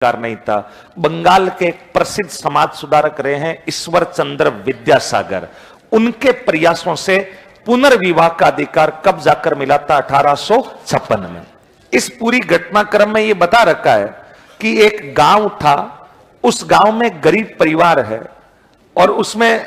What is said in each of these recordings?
अधिकार नहीं था। बंगाल के एक प्रसिद्ध समाज सुधारक रहे हैं ईश्वर चंद्र विद्यासागर, उनके प्रयासों से पुनर्विवाह का अधिकार कब जाकर मिला था? 1856 में। इस पूरी घटनाक्रम में यह बता रखा है कि एक गांव था, उस गांव में गरीब परिवार है और उसमें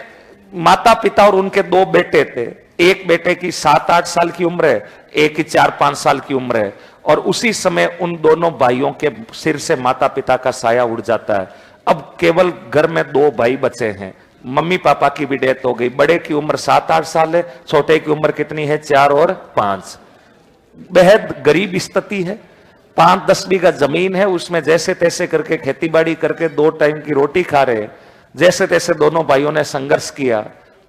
माता पिता और उनके दो बेटे थे। एक बेटे की 7-8 साल की उम्र है, एक की 4-5 साल की उम्र है। और उसी समय उन दोनों भाइयों के सिर से माता पिता का साया उड़ जाता है। अब केवल घर में 2 भाई बचे हैं, मम्मी पापा की भी डेथ हो गई। बड़े की उम्र 7-8 साल है, छोटे की उम्र कितनी है? 4 और 5। बेहद गरीब स्थिति है, 5-10 बीघा जमीन है, उसमें जैसे तैसे करके खेती बाड़ी करके 2 टाइम की रोटी खा रहे। जैसे तैसे दोनों भाइयों ने संघर्ष किया,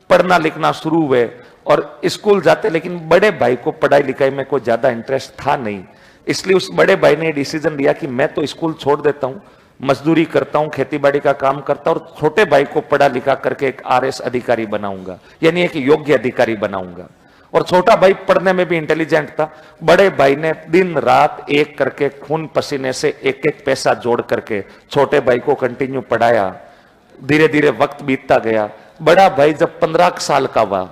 पढ़ना लिखना शुरू हुए और स्कूल जाते, लेकिन बड़े भाई को पढ़ाई लिखाई में कोई ज्यादा इंटरेस्ट था नहीं। इसलिए उस बड़े भाई ने डिसीजन लिया कि मैं तो स्कूल छोड़ देता हूं, मजदूरी करता हूं, खेती बाड़ी का काम करता हूं और छोटे भाई को पढ़ा लिखा करके एक आरएस अधिकारी बनाऊंगा, यानी एक योग्य अधिकारी बनाऊंगा। और छोटा भाई पढ़ने में भी इंटेलिजेंट था। बड़े भाई ने दिन रात एक करके खून पसीने से एक एक पैसा जोड़ करके छोटे भाई को कंटिन्यू पढ़ाया। धीरे धीरे वक्त बीतता गया। बड़ा भाई जब 15 साल का हुआ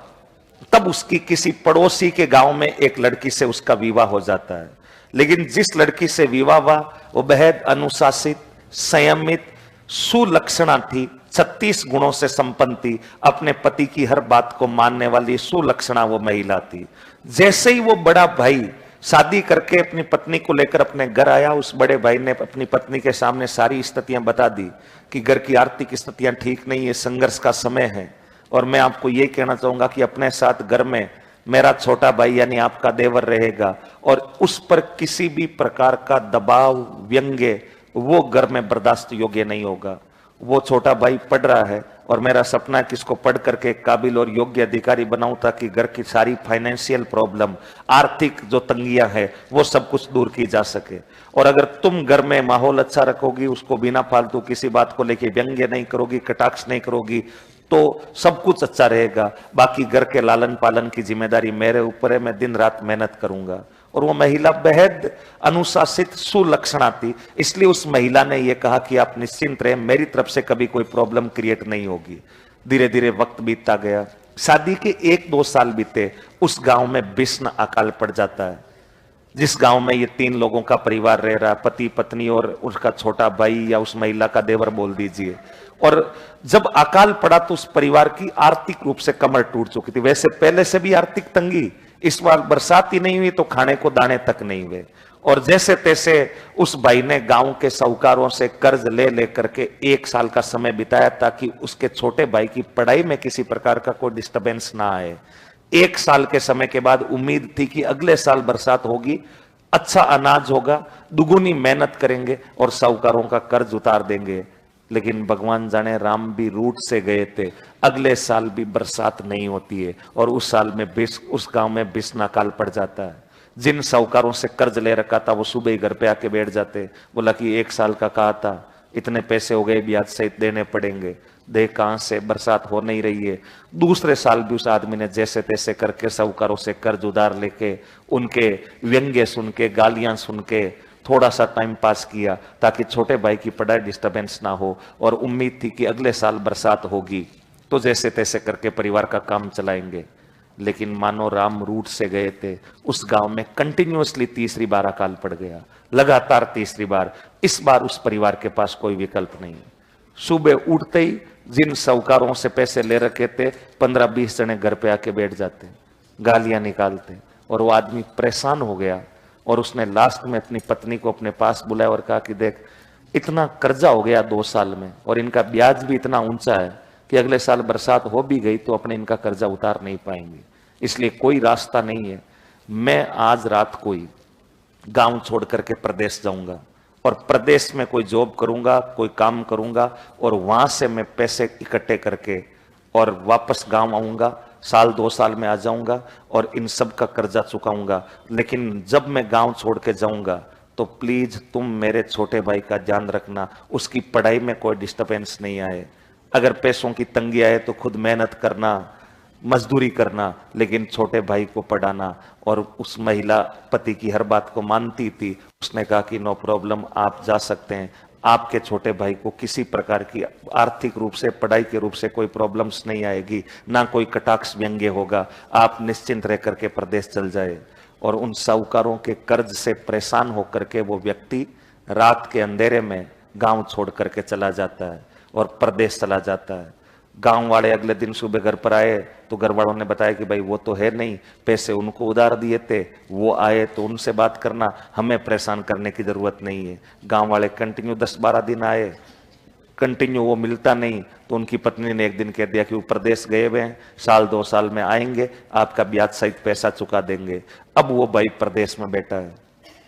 तब उसकी किसी पड़ोसी के गांव में एक लड़की से उसका विवाह हो जाता है। लेकिन जिस लड़की से विवाह हुआ वो बेहद अनुशासित, संयमित, सुलक्षणा थी, 36 गुणों से संपन्न थी, अपने पति की हर बात को मानने वाली सुलक्षणा वो महिला थी। जैसे ही वो बड़ा भाई शादी करके अपनी पत्नी को लेकर अपने घर आया, उस बड़े भाई ने अपनी पत्नी के सामने सारी स्थितियां बता दी कि घर की आर्थिक स्थितियां ठीक नहीं है, संघर्ष का समय है। और मैं आपको ये कहना चाहूंगा कि अपने साथ घर में मेरा छोटा भाई यानी आपका देवर रहेगा और उस पर किसी भी प्रकार का दबाव, व्यंग्य वो घर में बर्दाश्त योग्य नहीं होगा। वो छोटा भाई पढ़ रहा है और मेरा सपना है कि इसको पढ़ करके एक काबिल और योग्य अधिकारी बनाऊं ताकि घर की सारी फाइनेंशियल प्रॉब्लम, आर्थिक जो तंगियां हैं वो सब कुछ दूर की जा सके। और अगर तुम घर में माहौल अच्छा रखोगी, उसको बिना फालतू किसी बात को लेके व्यंग्य नहीं करोगी, कटाक्ष नहीं करोगी, तो सब कुछ अच्छा रहेगा। बाकी घर के लालन पालन की जिम्मेदारी मेरे ऊपर है, मैं दिन रात मेहनत करूंगा। और वो महिला बेहद अनुशासित, सुलक्षणा थी। इसलिए उस महिला ने यह कहा कि आप निश्चिंत रहे, मेरी तरफ से कभी कोई प्रॉब्लम क्रिएट नहीं होगी। धीरे धीरे वक्त बीतता गया। शादी के 1-2 साल बीते, उस गांव में भीषण अकाल पड़ जाता है। जिस गांव में ये 3 लोगों का परिवार रह रहा, पति पत्नी और उसका छोटा भाई या उस महिला का देवर बोल दीजिए। और जब अकाल पड़ा तो उस परिवार की आर्थिक रूप से कमर टूट चुकी थी। वैसे पहले से भी आर्थिक तंगी, इस बार बरसात ही नहीं हुई तो खाने को दाने तक नहीं हुए। और जैसे तैसे उस भाई ने गांव के साहूकारों से कर्ज ले लेकर के 1 साल का समय बिताया ताकि उसके छोटे भाई की पढ़ाई में किसी प्रकार का कोई डिस्टरबेंस ना आए। 1 साल के समय के बाद उम्मीद थी कि अगले साल बरसात होगी, अच्छा अनाज होगा, दुगुनी मेहनत करेंगे और साहूकारों का कर्ज उतार देंगे। लेकिन भगवान जाने राम भी रूट से गए थे, अगले साल भी बरसात नहीं होती है और उस साल में उस गांव में भीषण अकाल पड़ जाता है। जिन साहूकारों से कर्ज ले रखा था वो सुबह ही घर पे आके बैठ जाते, बोला कि 1 साल का कहा था, इतने पैसे हो गए, ब्याज सहित देने पड़ेंगे, देख कहां से बरसात हो नहीं रही है। दूसरे साल भी उस आदमी ने जैसे तैसे करके साहूकारों से कर्ज उधार लेके, उनके व्यंग्य सुन के, गालियां सुन के थोड़ा सा टाइम पास किया ताकि छोटे भाई की पढ़ाई डिस्टरबेंस ना हो। और उम्मीद थी कि अगले साल बरसात होगी तो जैसे तैसे करके परिवार का काम चलाएंगे। लेकिन मानो राम रूट से गए थे, उस गांव में कंटिन्यूअसली 3री बार अकाल पड़ गया, लगातार 3री बार। इस बार उस परिवार के पास कोई विकल्प नहीं। सुबह उठते ही जिन साहूकारों से पैसे ले रखे थे, 15-20 जने घर पे आके बैठ जाते, गालियां निकालते। और वो आदमी परेशान हो गया और उसने लास्ट में अपनी पत्नी को अपने पास बुलाया और कहा कि देख, इतना कर्जा हो गया 2 साल में और इनका ब्याज भी इतना ऊंचा है कि अगले साल बरसात हो भी गई तो अपने इनका कर्जा उतार नहीं पाएंगे, इसलिए कोई रास्ता नहीं है। मैं आज रात को ही गांव छोड़ करके प्रदेश जाऊंगा और प्रदेश में कोई जॉब करूंगा, कोई काम करूंगा और वहां से मैं पैसे इकट्ठे करके और वापस गांव आऊंगा, 1-2 साल में आ जाऊंगा और इन सब का कर्जा चुकाऊंगा। लेकिन जब मैं गांव छोड़ के जाऊंगा तो प्लीज तुम मेरे छोटे भाई का ध्यान रखना, उसकी पढ़ाई में कोई डिस्टरबेंस नहीं आए। अगर पैसों की तंगी आए तो खुद मेहनत करना, मजदूरी करना, लेकिन छोटे भाई को पढ़ाना। और उस महिला पति की हर बात को मानती थी। उसने कहा कि नो प्रॉब्लम, आप जा सकते हैं, आपके छोटे भाई को किसी प्रकार की आर्थिक रूप से, पढ़ाई के रूप से कोई प्रॉब्लम्स नहीं आएगी, ना कोई कटाक्ष व्यंग्य होगा। आप निश्चिंत रह करके प्रदेश चल जाए। और उन साहूकारों के कर्ज से परेशान होकर के वो व्यक्ति रात के अंधेरे में गांव छोड़ करके चला जाता है और प्रदेश चला जाता है। गांव वाले अगले दिन सुबह घर पर आए तो घर वालों ने बताया कि भाई वो तो है नहीं, पैसे उनको उधार दिए थे, वो आए तो उनसे बात करना, हमें परेशान करने की जरूरत नहीं है। गांव वाले कंटिन्यू 10-12 दिन आए, कंटिन्यू वो मिलता नहीं, तो उनकी पत्नी ने एक दिन कह दिया कि वो प्रदेश गए हुए हैं, 1-2 साल में आएंगे, आपका ब्याज सहित पैसा चुका देंगे। अब वो भाई प्रदेश में बैठा है,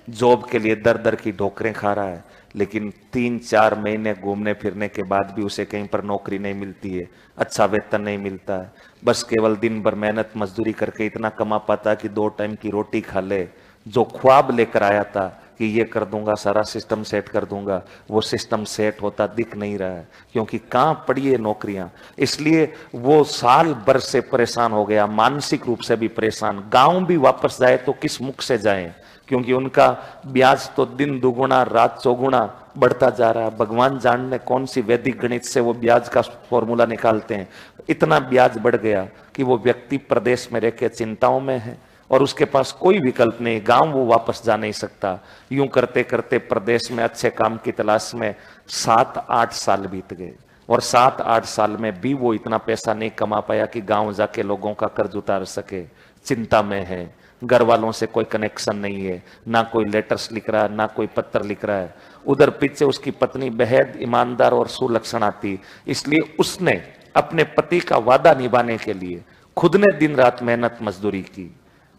जॉब के लिए दर दर की ठोकरें खा रहा है, लेकिन 3-4 महीने घूमने फिरने के बाद भी उसे कहीं पर नौकरी नहीं मिलती है, अच्छा वेतन नहीं मिलता है। बस केवल दिन भर मेहनत मजदूरी करके इतना कमा पाता है कि 2 टाइम की रोटी खा ले। जो ख्वाब लेकर आया था कि ये कर दूंगा, सारा सिस्टम सेट कर दूंगा, वो सिस्टम सेट होता दिख नहीं रहा है, क्योंकि कहां पड़ी है नौकरियां। इसलिए वो साल भर से परेशान हो गया, मानसिक रूप से भी परेशान। गांव भी वापस जाए तो किस मुख से जाए, क्योंकि उनका ब्याज तो दिन दुगुना रात चौगुना बढ़ता जा रहा है। भगवान जाने कौन सी वैदिक गणित से वो ब्याज का फॉर्मूला निकालते हैं, इतना ब्याज बढ़ गया कि वो व्यक्ति प्रदेश में रहकर चिंताओं में है और उसके पास कोई विकल्प नहीं, गांव वो वापस जा नहीं सकता। यूं करते करते प्रदेश में अच्छे काम की तलाश में 7-8 साल बीत गए और 7-8 साल में भी वो इतना पैसा नहीं कमा पाया कि गांव जाके लोगों का कर्ज उतार सके। चिंता में है, घर वालों से कोई कनेक्शन नहीं है, ना कोई लेटर्स लिख रहा है, ना कोई पत्र लिख रहा है। उधर पीछे उसकी पत्नी बेहद ईमानदार और सुलक्षणा थी, इसलिए उसने अपने पति का वादा निभाने के लिए खुद ने दिन रात मेहनत मजदूरी की,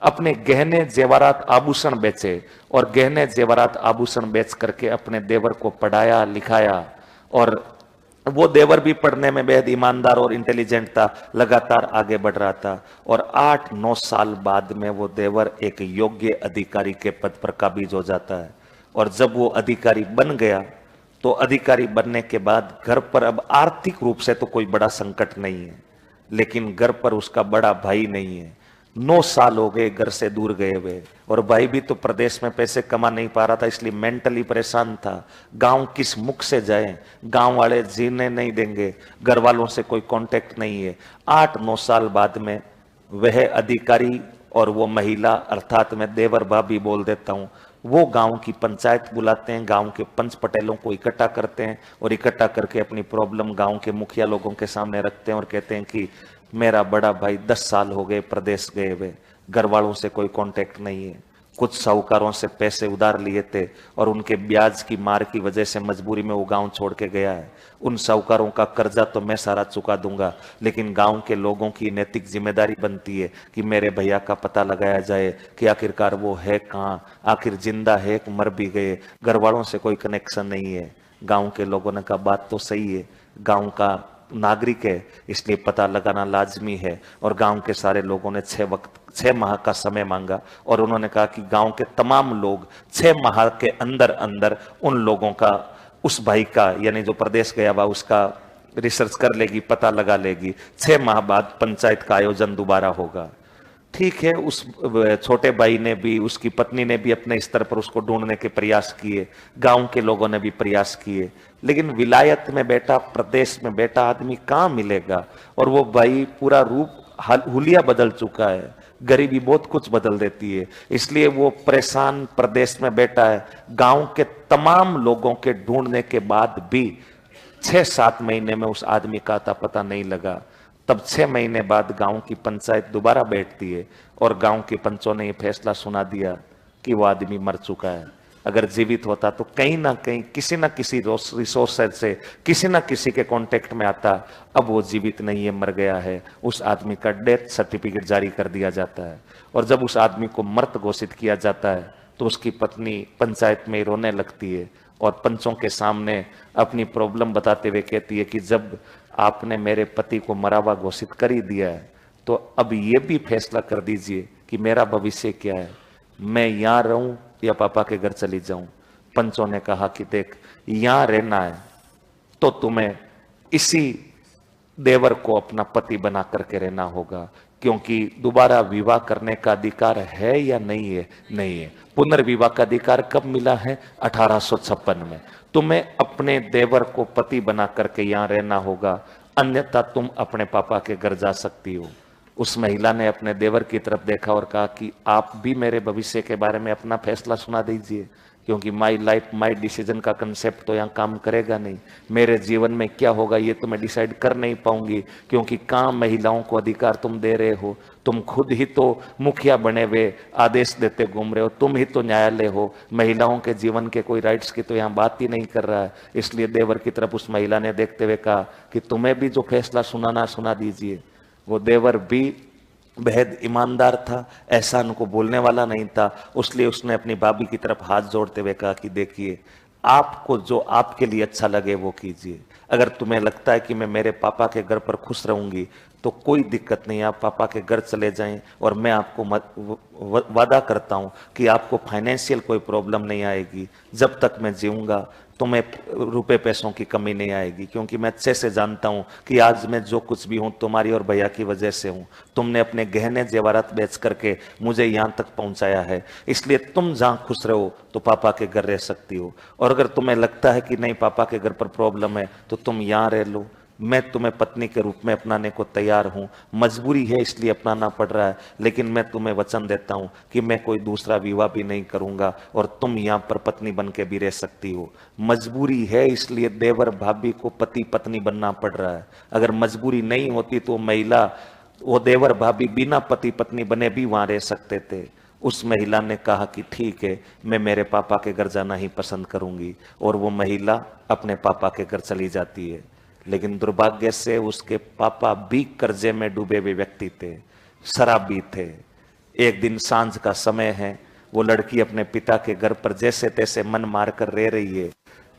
अपने गहने जेवरात आभूषण बेचे और गहने जेवरात आभूषण बेच करके अपने देवर को पढ़ाया लिखाया। और वो देवर भी पढ़ने में बेहद ईमानदार और इंटेलिजेंट था, लगातार आगे बढ़ रहा था। और 8-9 साल बाद में वो देवर एक योग्य अधिकारी के पद पर काबिज हो जाता है। और जब वो अधिकारी बन गया तो अधिकारी बनने के बाद घर पर अब आर्थिक रूप से तो कोई बड़ा संकट नहीं है, लेकिन घर पर उसका बड़ा भाई नहीं है। 9 साल हो गए घर से दूर गए हुए, और भाई भी तो प्रदेश में पैसे कमा नहीं पा रहा था, इसलिए मेंटली परेशान था। गांव किस मुख से जाए, गांव वाले जीने नहीं देंगे, घर वालों से कोई कांटेक्ट नहीं है। 8-9 साल बाद में वह अधिकारी और वो महिला, अर्थात मैं देवर भाभी बोल देता हूँ, वो गांव की पंचायत बुलाते हैं, गांव के पंच पटेलों को इकट्ठा करते हैं और इकट्ठा करके अपनी प्रॉब्लम गांव के मुखिया लोगों के सामने रखते हैं और कहते हैं कि मेरा बड़ा भाई 10 साल हो गए प्रदेश गए हुए, घर वालों से कोई कांटेक्ट नहीं है, कुछ साहूकारों से पैसे उधार लिए थे और उनके ब्याज की मार की वजह से मजबूरी में वो गांव छोड़ के गया है। उन साहूकारों का कर्जा तो मैं सारा चुका दूंगा, लेकिन गांव के लोगों की नैतिक जिम्मेदारी बनती है कि मेरे भैया का पता लगाया जाए कि आखिरकार वो है कहाँ, आखिर जिंदा है कि मर भी गए। घर वालों से कोई कनेक्शन नहीं है। गांव के लोगों ने कहा बात तो सही है, गांव का नागरिक है इसलिए पता लगाना लाजमी है। और गांव के सारे लोगों ने 6 माह का समय मांगा और उन्होंने कहा कि गांव के तमाम लोग 6 माह के अंदर अंदर उन लोगों का, उस भाई का, यानी जो प्रदेश गया हुआ उसका रिसर्च कर लेगी, पता लगा लेगी। 6 माह बाद पंचायत का आयोजन दोबारा होगा। ठीक है, उस छोटे भाई ने भी, उसकी पत्नी ने भी अपने स्तर पर उसको ढूंढने के प्रयास किए, गांव के लोगों ने भी प्रयास किए, लेकिन विलायत में बैठा, प्रदेश में बैठा आदमी कहाँ मिलेगा। और वो भाई पूरा रूप हुलिया बदल चुका है, गरीबी बहुत कुछ बदल देती है, इसलिए वो परेशान प्रदेश में बैठा है। गांव के तमाम लोगों के ढूंढने के बाद भी 6-7 महीने में उस आदमी का आता पता नहीं लगा। तब 6 महीने बाद गांव की पंचायत दोबारा बैठती है और गांव के पंचों ने यह फैसला सुना दिया कि वो आदमी मर चुका है। अगर जीवित होता तो कहीं ना कहीं किसी ना किसी रिसोर्स से किसी ना किसी के कांटेक्ट में आता। अब वो जीवित नहीं है, मर गया है। उस आदमी का डेथ सर्टिफिकेट जारी कर दिया जाता है और जब उस आदमी को मृत घोषित किया जाता है तो उसकी पत्नी पंचायत में रोने लगती है और पंचों के सामने अपनी प्रॉब्लम बताते हुए कहती है कि जब आपने मेरे पति को मरा हुआ घोषित कर ही दिया है तो अब ये भी फैसला कर दीजिए कि मेरा भविष्य क्या है, मैं यहाँ रहूं या पापा के घर चली जाऊं। पंचों ने कहा कि देख, यहाँ रहना है तो तुम्हें इसी देवर को अपना पति बना करके रहना होगा, क्योंकि दोबारा विवाह करने का अधिकार है या नहीं है? नहीं है। पुनर्विवाह का अधिकार कब मिला है? 1856 में। तुम्हें अपने देवर को पति बना करके यहां रहना होगा, अन्यथा तुम अपने पापा के घर जा सकती हो। उस महिला ने अपने देवर की तरफ देखा और कहा कि आप भी मेरे भविष्य के बारे में अपना फैसला सुना दीजिए, क्योंकि माई लाइफ माई डिसीजन का कंसेप्ट तो यहाँ काम करेगा नहीं। मेरे जीवन में क्या होगा ये तो मैं डिसाइड कर नहीं पाऊंगी, क्योंकि कहाँ महिलाओं को अधिकार तुम दे रहे हो। तुम खुद ही तो मुखिया बने हुए आदेश देते घूम रहे हो, तुम ही तो न्यायालय हो, महिलाओं के जीवन के कोई राइट्स की तो यहाँ बात ही नहीं कर रहा है। इसलिए देवर की तरफ उस महिला ने देखते हुए कहा कि तुम्हें भी जो फैसला सुनाना सुना दीजिए। वो देवर भी बेहद ईमानदार था, ऐसा उनको बोलने वाला नहीं था, इसलिए उसने अपनी भाभी की तरफ हाथ जोड़ते हुए कहा कि देखिए, आपको जो आपके लिए अच्छा लगे वो कीजिए। अगर तुम्हें लगता है कि मैं मेरे पापा के घर पर खुश रहूंगी तो कोई दिक्कत नहीं, आप पापा के घर चले जाएं, और मैं आपको वादा करता हूं कि आपको फाइनेंशियल कोई प्रॉब्लम नहीं आएगी। जब तक मैं जीऊंगा तुम्हें रुपए पैसों की कमी नहीं आएगी, क्योंकि मैं अच्छे से जानता हूं कि आज मैं जो कुछ भी हूं तुम्हारी और भैया की वजह से हूं। तुमने अपने गहने जेवरात बेच करके मुझे यहां तक पहुंचाया है, इसलिए तुम जहां खुश रहो तो पापा के घर रह सकती हो। और अगर तुम्हें लगता है कि नहीं पापा के घर पर प्रॉब्लम है तो तुम यहां रह लो, मैं तुम्हें पत्नी के रूप में अपनाने को तैयार हूं। मजबूरी है इसलिए अपनाना पड़ रहा है, लेकिन मैं तुम्हें वचन देता हूं कि मैं कोई दूसरा विवाह भी नहीं करूंगा और तुम यहां पर पत्नी बन के भी रह सकती हो। मजबूरी है इसलिए देवर भाभी को पति पत्नी बनना पड़ रहा है। अगर मजबूरी नहीं होती तो महिला, वो देवर भाभी बिना पति पत्नी बने भी वहां रह सकते थे। उस महिला ने कहा कि ठीक है, मैं मेरे पापा के घर जाना ही पसंद करूंगी, और वो महिला अपने पापा के घर चली जाती है। लेकिन दुर्भाग्य से उसके पापा भी कर्जे में डूबे हुए व्यक्ति थे, शराबी थे। एक दिन सांझ का समय है, वो लड़की अपने पिता के घर पर जैसे तैसे मन मार कर रह रही है।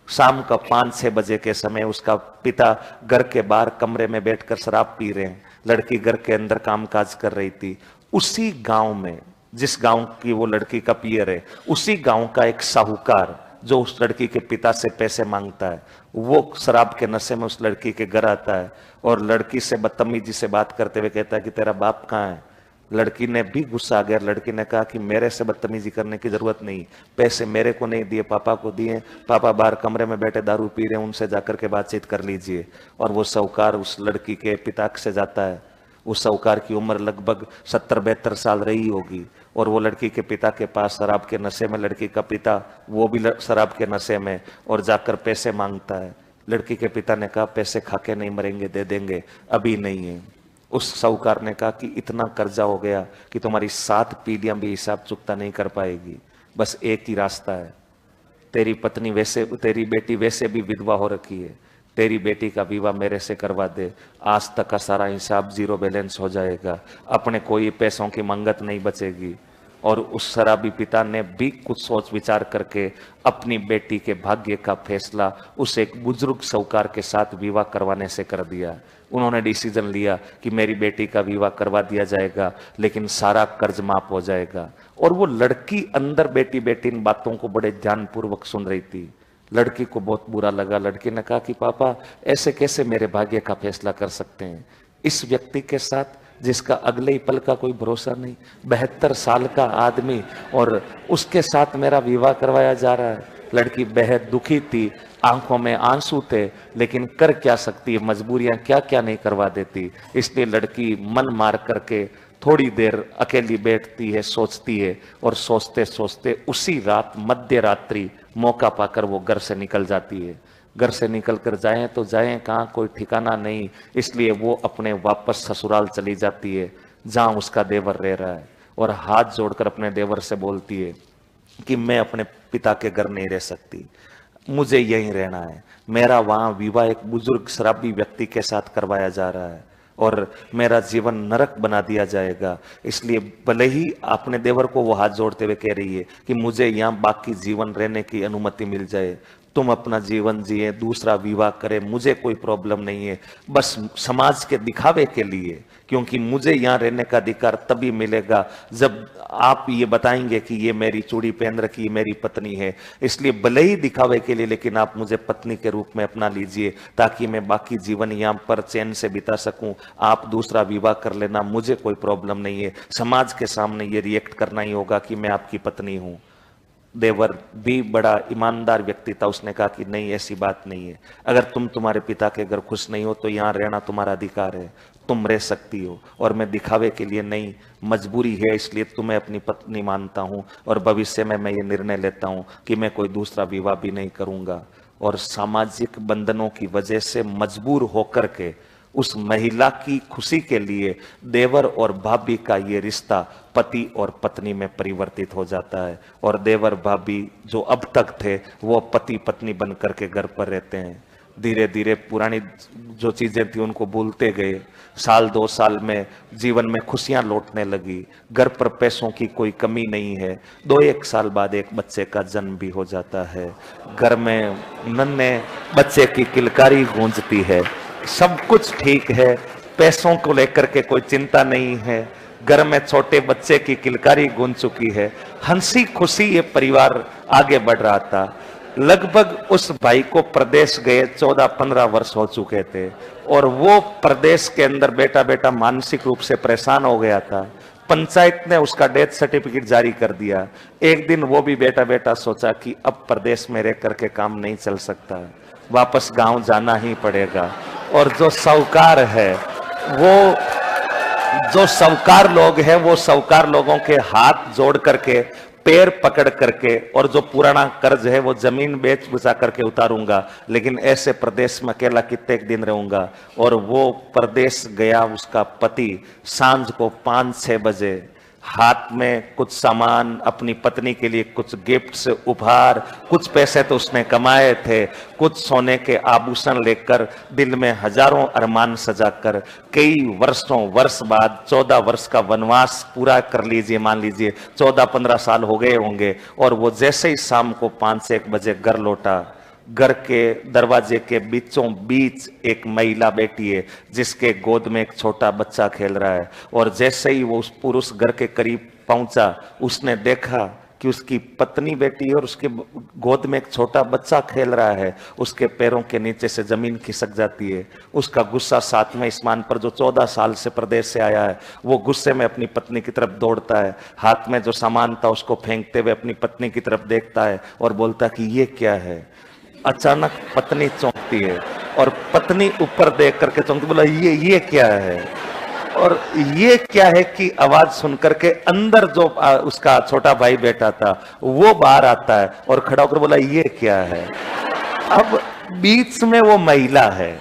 शाम का 5-6 बजे के समय उसका पिता घर के बाहर कमरे में बैठकर शराब पी रहे हैं, लड़की घर के अंदर कामकाज कर रही थी। उसी गांव में, जिस गांव की वो लड़की का पियर है, उसी गांव का एक साहूकार जो उस लड़की के पिता से पैसे मांगता है, वो शराब के नशे में उस लड़की के घर आता है और लड़की से बदतमीजी से बात करते हुए कहता है कि तेरा बाप कहाँ है। लड़की ने भी गुस्सा आ गया। लड़की ने कहा कि मेरे से बदतमीजी करने की जरूरत नहीं, पैसे मेरे को नहीं दिए, पापा को दिए, पापा बाहर कमरे में बैठे दारू पी रहे हैं, उनसे जाकर के बातचीत कर लीजिए। और वो साहूकार उस लड़की के पिता से जाता है। उस साहूकार की उम्र लगभग 70-72 साल रही होगी, और वो लड़की के पिता के पास शराब के नशे में, लड़की का पिता वो भी शराब के नशे में, और जाकर पैसे मांगता है। लड़की के पिता ने कहा पैसे खा के नहीं मरेंगे, दे देंगे, अभी नहीं है। उस साहूकार ने कहा कि इतना कर्जा हो गया कि तुम्हारी 7 पीढ़ियां भी हिसाब चुकता नहीं कर पाएगी, बस एक ही रास्ता है, तेरी पत्नी वैसे, तेरी बेटी वैसे भी विधवा हो रखी है, तेरी बेटी का विवाह मेरे से करवा दे, आज तक का सारा हिसाब जीरो बैलेंस हो जाएगा, अपने कोई पैसों की मंगत नहीं बचेगी। और उस शराबी पिता ने भी कुछ सोच विचार करके अपनी बेटी के भाग्य का फैसला उस एक बुजुर्ग साहूकार के साथ विवाह करवाने से कर दिया। उन्होंने डिसीजन लिया कि मेरी बेटी का विवाह करवा दिया जाएगा, लेकिन सारा कर्ज माफ हो जाएगा। और वो लड़की अंदर बैठी बैठी इन बातों को बड़े ध्यानपूर्वक सुन रही थी। लड़की को बहुत बुरा लगा। लड़की ने कहा कि पापा ऐसे कैसे मेरे भाग्य का फैसला कर सकते हैं, इस व्यक्ति के साथ जिसका अगले ही पल का कोई भरोसा नहीं, 72 साल का आदमी, और उसके साथ मेरा विवाह करवाया जा रहा है। लड़की बेहद दुखी थी, आंखों में आंसू थे, लेकिन कर क्या सकती है, मजबूरियां क्या क्या नहीं करवा देती। इसलिए लड़की मन मार करके थोड़ी देर अकेली बैठती है, सोचती है, और सोचते सोचते उसी रात मध्य रात्रि मौका पाकर वो घर से निकल जाती है। घर से निकल कर जाएं तो जाएं कहाँ, कोई ठिकाना नहीं। इसलिए वो अपने वापस ससुराल चली जाती है जहां उसका देवर रह रहा है, और हाथ जोड़कर अपने देवर से बोलती है कि मैं अपने पिता के घर नहीं रह सकती, मुझे यहीं रहना है। मेरा वहां विवाह एक बुजुर्ग शराबी व्यक्ति के साथ करवाया जा रहा है और मेरा जीवन नरक बना दिया जाएगा। इसलिए भले ही अपने देवर को वो हाथ जोड़ते हुए कह रही है कि मुझे यहाँ बाकी जीवन रहने की अनुमति मिल जाए, तुम अपना जीवन जिए, दूसरा विवाह करे, मुझे कोई प्रॉब्लम नहीं है, बस समाज के दिखावे के लिए, क्योंकि मुझे यहाँ रहने का अधिकार तभी मिलेगा जब आप ये बताएंगे कि ये मेरी चूड़ी पहन रखी मेरी पत्नी है। इसलिए भले ही दिखावे के लिए, लेकिन आप मुझे पत्नी के रूप में अपना लीजिए ताकि मैं बाकी जीवन यहाँ पर चैन से बिता सकूं। आप दूसरा विवाह कर लेना, मुझे कोई प्रॉब्लम नहीं है, समाज के सामने ये रिएक्ट करना ही होगा कि मैं आपकी पत्नी हूं। देवर भी बड़ा ईमानदार व्यक्ति था, उसने कहा कि नहीं, ऐसी बात नहीं है, अगर तुम तुम्हारे पिता के घर खुश नहीं हो तो यहाँ रहना तुम्हारा अधिकार है, तुम रह सकती हो, और मैं दिखावे के लिए नहीं, मजबूरी है इसलिए तुम्हें अपनी पत्नी मानता हूं, और भविष्य में मैं ये निर्णय लेता हूं कि मैं कोई दूसरा विवाह भी नहीं करूंगा। और सामाजिक बंधनों की वजह से मजबूर होकर के उस महिला की खुशी के लिए देवर और भाभी का ये रिश्ता पति और पत्नी में परिवर्तित हो जाता है, और देवर भाभी जो अब तक थे वो पति पत्नी बनकर के घर पर रहते हैं। धीरे धीरे पुरानी जो चीजें थी उनको भूलते गए। साल 2 साल में जीवन में खुशियां लौटने लगी, घर पर पैसों की कोई कमी नहीं है। 2-1 साल बाद एक बच्चे का जन्म भी हो जाता है। घर में नन्हे बच्चे की किलकारी गूंजती है, सब कुछ ठीक है, पैसों को लेकर के कोई चिंता नहीं है। घर में छोटे बच्चे की किलकारी गूंज चुकी है, हंसी खुशी ये परिवार आगे बढ़ रहा था। लगभग उस भाई को प्रदेश गए 14-15 वर्ष हो चुके थे, और वो प्रदेश के अंदर बेटा बेटा मानसिक रूप से परेशान हो गया था। पंचायत ने उसका डेथ सर्टिफिकेट जारी कर दिया। एक दिन वो भी बेटा बेटा सोचा कि अब प्रदेश में रह करके काम नहीं चल सकता, वापस गांव जाना ही पड़ेगा। और जो साहूकार है, वो जो साहूकार लोग हैं, वो साहूकार लोगों के हाथ जोड़ करके, पैर पकड़ करके, और जो पुराना कर्ज है वो जमीन बेच बुचा करके उतारूंगा, लेकिन ऐसे प्रदेश में अकेला कितने दिन रहूंगा। और वो प्रदेश गया। उसका पति सांझ को 5-6 बजे हाथ में कुछ सामान, अपनी पत्नी के लिए कुछ गिफ्ट्स, उपहार, कुछ पैसे तो उसने कमाए थे, कुछ सोने के आभूषण लेकर, दिल में हजारों अरमान सजाकर, कई वर्ष बाद 14 वर्ष का वनवास पूरा कर लीजिए, मान लीजिए 14-15 साल हो गए होंगे, और वो जैसे ही शाम को 5-1 बजे घर लौटा, घर के दरवाजे के बीचों बीच एक महिला बैठी है जिसके गोद में एक छोटा बच्चा खेल रहा है। और जैसे ही वो उस पुरुष घर के करीब पहुंचा, उसने देखा कि उसकी पत्नी बैठी है और उसके गोद में एक छोटा बच्चा खेल रहा है। उसके पैरों के नीचे से जमीन खिसक जाती है। उसका गुस्सा 7वें आसमान पर, जो 14 साल से प्रदेश से आया है, वो गुस्से में अपनी पत्नी की तरफ दौड़ता है। हाथ में जो सामान था उसको फेंकते हुए अपनी पत्नी की तरफ देखता है और बोलता कि ये क्या है। अचानक पत्नी चौंकती है, और पत्नी ऊपर देख करके चौंकती, बोला ये क्या है। और ये क्या है कि आवाज सुन करके अंदर जो उसका छोटा भाई बैठा था वो बाहर आता है और खड़ा होकर बोला ये क्या है। अब बीच में वो महिला है,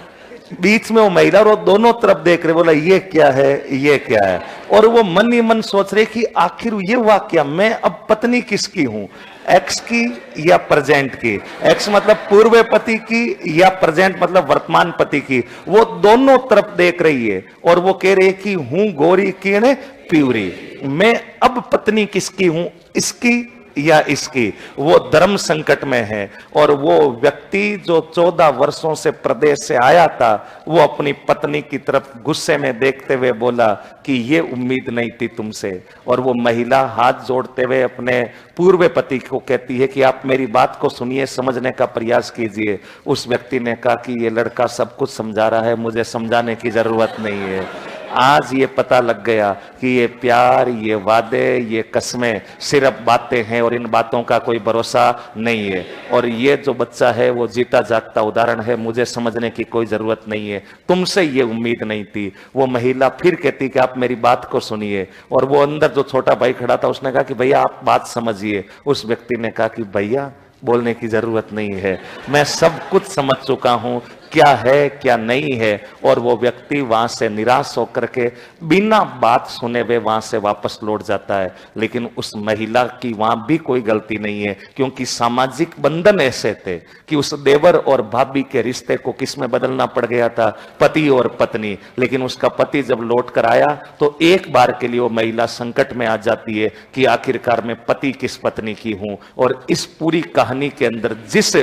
बीच में वो महिला, और वो दोनों तरफ देख रहे, बोला ये क्या है, ये क्या है। और वो मन ही मन सोच रहे कि आखिर ये हुआ क्या, मैं अब पत्नी किसकी हूं, एक्स की या प्रेजेंट की। एक्स मतलब पूर्व पति की, या प्रेजेंट मतलब वर्तमान पति की। वो दोनों तरफ देख रही है और वो कह रही है कि हूं गोरी की ने प्यूरी, मैं अब पत्नी किसकी हूं, इसकी या इसकी। वो धर्म संकट में है। और वो व्यक्ति जो 14 वर्षों से प्रदेश से आया था, वो अपनी पत्नी की तरफ गुस्से में देखते हुए बोला कि ये उम्मीद नहीं थी तुमसे। और वो महिला हाथ जोड़ते हुए अपने पूर्व पति को कहती है कि आप मेरी बात को सुनिए, समझने का प्रयास कीजिए। उस व्यक्ति ने कहा कि ये लड़का सब कुछ समझा रहा है, मुझे समझाने की जरूरत नहीं है। आज ये पता लग गया कि ये प्यार, ये वादे, ये कस्में सिर्फ बातें हैं और इन बातों का कोई भरोसा नहीं है। और ये जो बच्चा है वो जीता जागता उदाहरण है, मुझे समझने की कोई जरूरत नहीं है, तुमसे ये उम्मीद नहीं थी। वो महिला फिर कहती कि आप मेरी बात को सुनिए। और वो अंदर जो छोटा भाई खड़ा था उसने कहा कि भैया आप बात समझिए। उस व्यक्ति ने कहा कि भैया बोलने की जरूरत नहीं है, मैं सब कुछ समझ चुका हूं, क्या है क्या नहीं है। और वो व्यक्ति वहां से निराश होकर के बिना बात सुने हुए वहां से वापस लौट जाता है। लेकिन उस महिला की वहां भी कोई गलती नहीं है, क्योंकि सामाजिक बंधन ऐसे थे कि उस देवर और भाभी के रिश्ते को किसमें बदलना पड़ गया था, पति और पत्नी। लेकिन उसका पति जब लौट कर आया तो एक बार के लिए वो महिला संकट में आ जाती है कि आखिरकार मैं पति किस पत्नी की हूं। और इस पूरी कहानी के अंदर जिस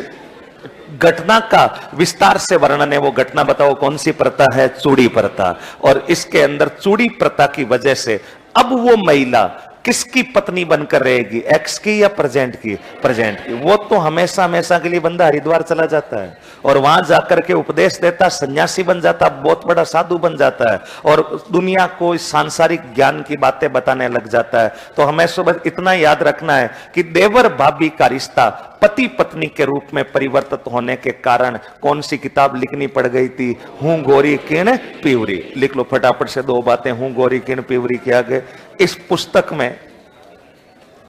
घटना का विस्तार से वर्णन है, वो घटना बताओ कौन सी प्रथा है, चूड़ी प्रथा। और इसके अंदर चूड़ी प्रथा की वजह से अब वो महिला किसकी पत्नी बनकर रहेगी, एक्स की या प्रेजेंट की? प्रेजेंट की। वो तो हमेशा हमेशा के लिए बंदा हरिद्वार चला जाता है और वहां जाकर के उपदेश देता, सन्यासी बन जाता, बहुत बड़ा साधु बन जाता है और दुनिया को इस सांसारिक ज्ञान की बातें बताने लग जाता है। तो हमें सुबह इतना याद रखना है कि देवर भाभी का रिश्ता पति पत्नी के रूप में परिवर्तित होने के कारण कौन सी किताब लिखनी पड़ गई थी? हूं गोरी किण पिवरी। लिख लो फटाफट से 2 बातें, हूं गोरी किण पिवरी के आगे। इस पुस्तक में